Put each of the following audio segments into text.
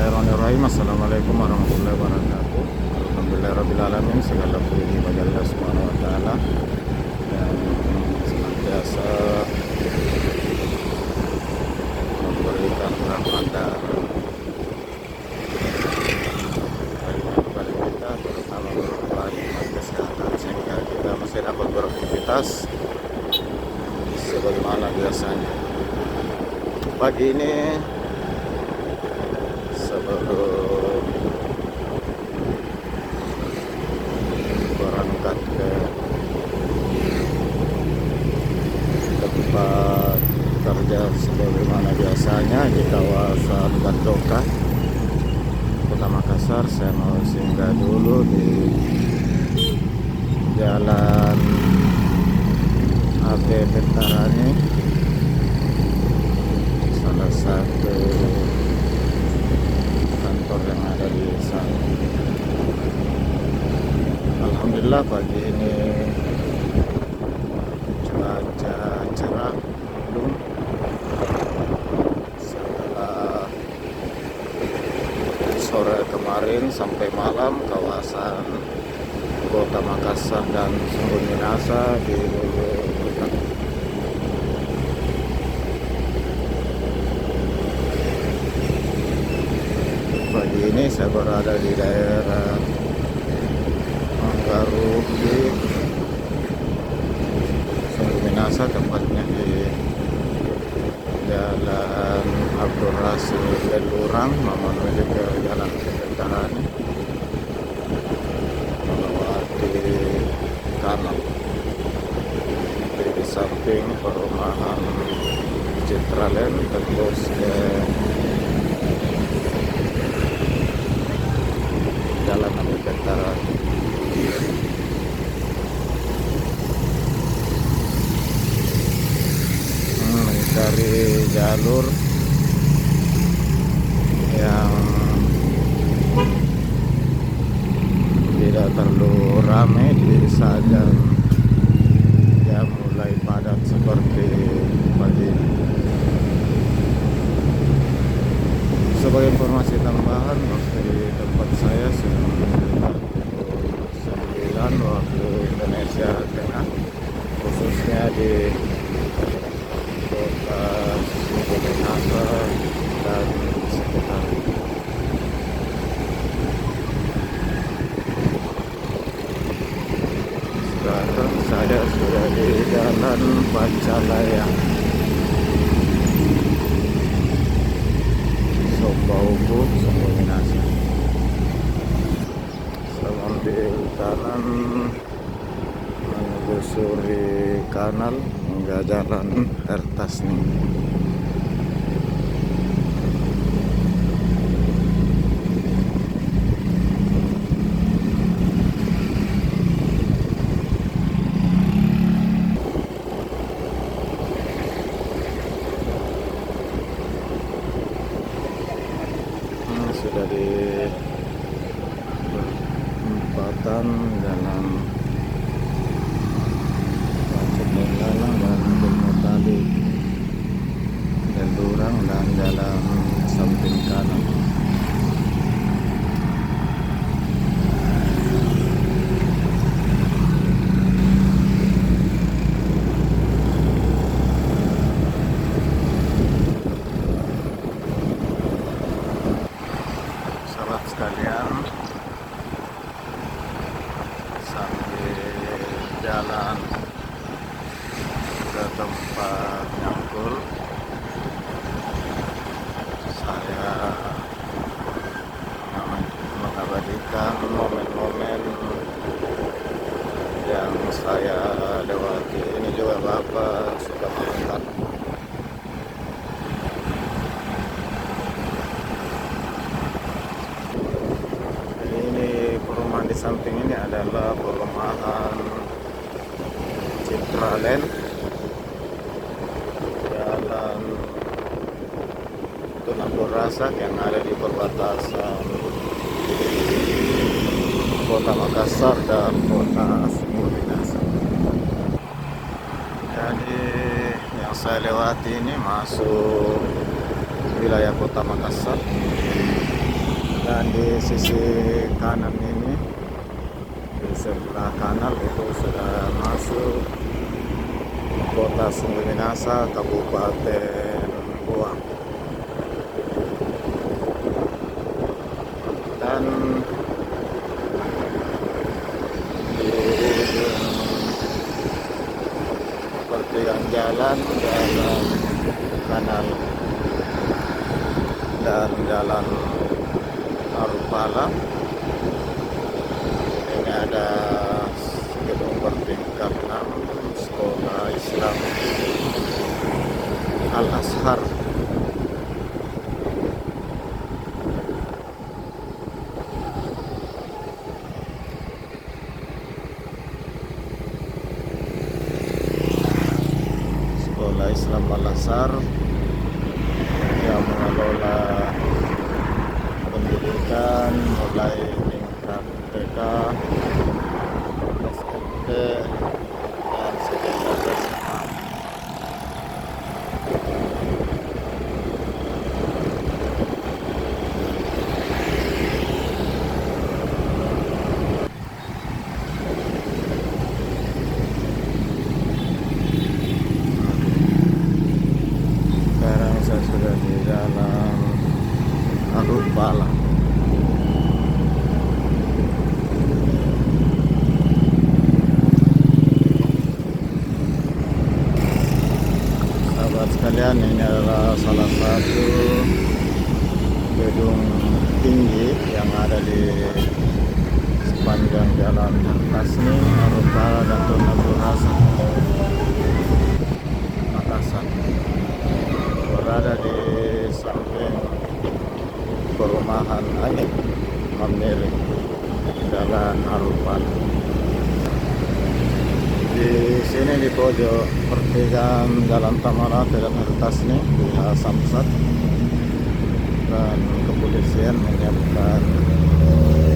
Bismillahirrahmanirrahim. Assalamualaikum warahmatullahi wabarakatuh. Alhamdulillahirrabbilalamin. Segala puji bagi Allah subhanahu wa ta'ala yang senantiasa memberikan rahmat dan kepada kita, terutama berupa nikmat kesehatan, sehingga kita masih dapat beraktivitas sebagaimana biasanya. Pagi ini sebelum berangkat ke tempat kerja sebagaimana biasanya di kawasan Gandoka, Kota Makassar, saya mau singgah dulu di Jalan AP Pentarani, salah satu kantor yang ada di sana. Alhamdulillah pagi ini cuaca cerah, mendung. Setelah sore kemarin sampai malam kawasan Kota Makassar dan Sumber Minasa di pagi ini saya berada di daerah Manggaruki, Sumber Minasa, tepatnya di Jalan Abdul Rasul Lurang menuju ke Jalan Pentarani melewati kanal di samping perumahan Citraland, terus ke Jalan Abdul Pentarani. Mencari jalur yang tidak terlalu ramai di saat jam mulai padat seperti pagi ini. Sebagai informasi tambahan, waktu di tempat saya sudah menunjukkan pukul 9 waktu Indonesia Tengah, khususnya di Kota Minasa dan sekitar. Sekarang saya sudah di Jalan Pancalaya, Sombauku, Sumber Minasa. Saya ambil kanan menyusuri kanal hingga Jalan Ertasni. Sudah di perempatan Jalan Galang dan Mutali, Lurang dan Jalan samping kanan. Sahabat sekalian, sambil jalan ke tempat nyangkul, saya mengabadikan momen-momen yang saya lewati. Ini juga Bapak sudah melihat ini perumahan di samping ini adalah perumahan Citraland, Jalan Tunabur Rasak yang ada di perbatasan Kota Makassar dan Kota Sumber Minasa. Jadi yang saya lewati ini masuk wilayah Kota Makassar. Dan di sisi kanan ini, di sebelah kanan itu sudah masuk Kota Sungguh Minasa, Kabupaten Goa. Dan di ujung pertigaan jalan kanal dan jalan Arupala ini ada gedung bertingkat 6 Sekolah Islam Al Azhar. Sekolah Islam Al Azhar yang mengelola pendidikan mulai tingkat TK, SMP, dan sekitar SMA. Sekarang saya sudah di dalam Arupala. Sahabat sekalian, ini adalah salah satu gedung tinggi yang ada di sepanjang jalan Tasni, Arupala, dan Tun Abdul Hasan, Makassar. Berada di samping perumahan Angin Mamirik, Jalan Arupala. Di sini di pojok pertigaan Jalan Tamarate dan Tasni di Samsat, dan kepolisian menyiapkan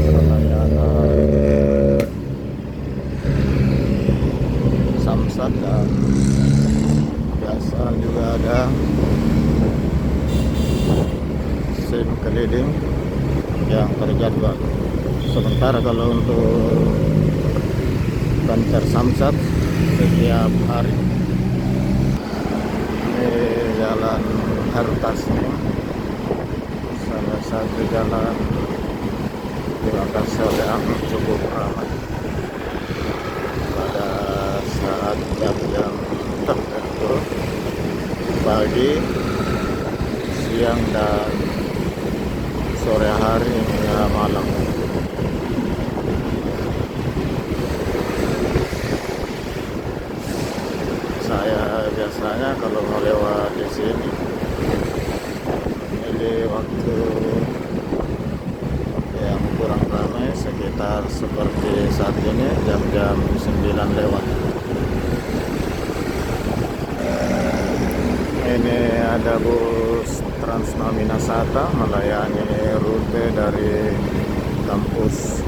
penanganan Samsat, dan biasa juga ada SIM keliling yang terjadwal. Sementara kalau untuk konser Samsat setiap hari. Ini jalan Hartasni, salah satu jalan di Makassar yang cukup ramai pada saat jam-jam tertentu, pagi, siang, dan sore hari hingga malam. Saya biasanya kalau mau lewat di sini memilih waktu yang kurang ramai, sekitar seperti saat ini jam-jam 9 lewat. Ini ada bus Transma Minasata melayani rute dari kampus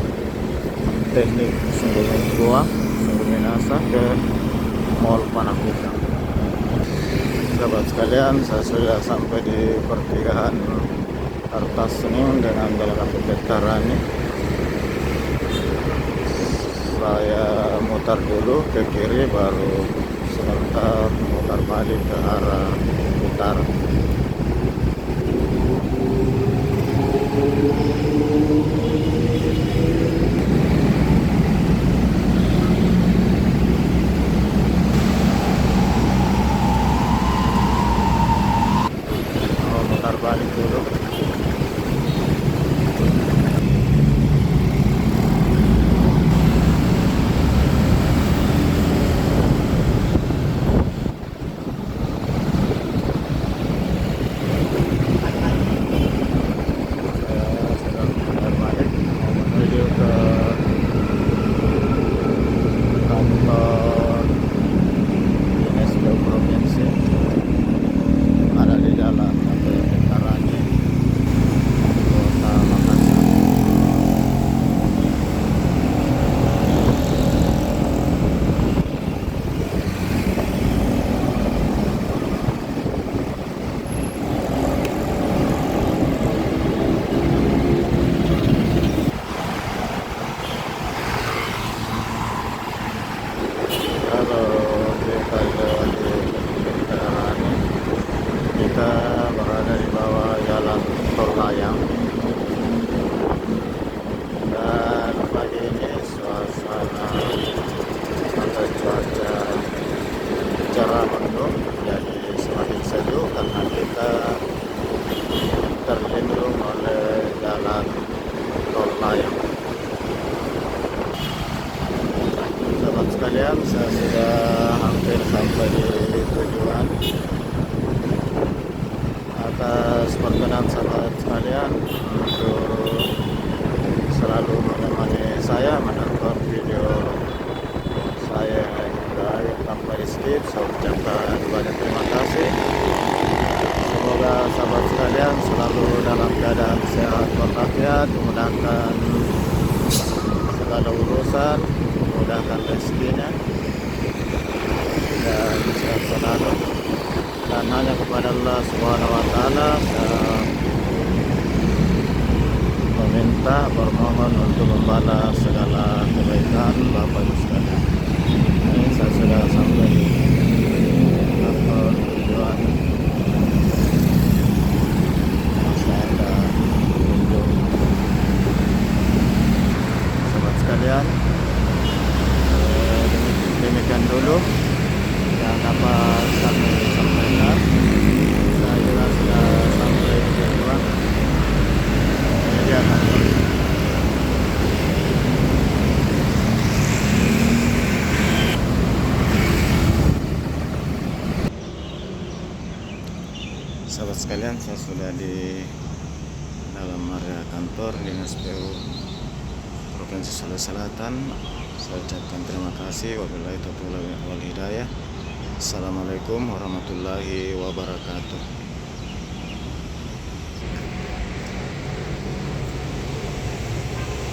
teknik Sungguh Minasa ke Mall Panakukang. Sahabat sekalian, saya sudah sampai di pertigaan Artasni dengan Jalan Apotek Tarani. Saya mutar dulu ke kiri, baru sebentar mutar balik ke arah utara. Mutar balik dulu. Provinsi ada di jalan Tarani. jalan tol layang. Sahabat sekalian, saya sudah hampir sampai di tujuan. Atas perkenan sahabat sekalian untuk selalu menemani saya menonton video saya hingga akhir tanpa di skip. Saya ucapkan banyak terima kasih. Semoga sahabat sekalian selalu dalam keadaan sehat walafiat, memudahkan segala urusan, memudahkan rezekinya, dan sehat selalu. Dan hanya kepada Allah Subhanahu wa Ta'ala saya meminta, bermohon untuk membalas segala kebaikan Bapak Ibu sekalian. Ini saya sudah sampai di kantor tujuan. Saya ada kunjung sahabat sekalian. Demikian dulu yang dapat kami sampaikan. Saya juga sudah sampai di tujuan. Ini dia kantor. Sahabat sekalian, saya sudah di dalam area kantor Dinas PU Provinsi Sulawesi Selatan. Saya ucapkan terima kasih. Wabillahi taufiq wal hidayah. Assalamualaikum warahmatullahi wabarakatuh.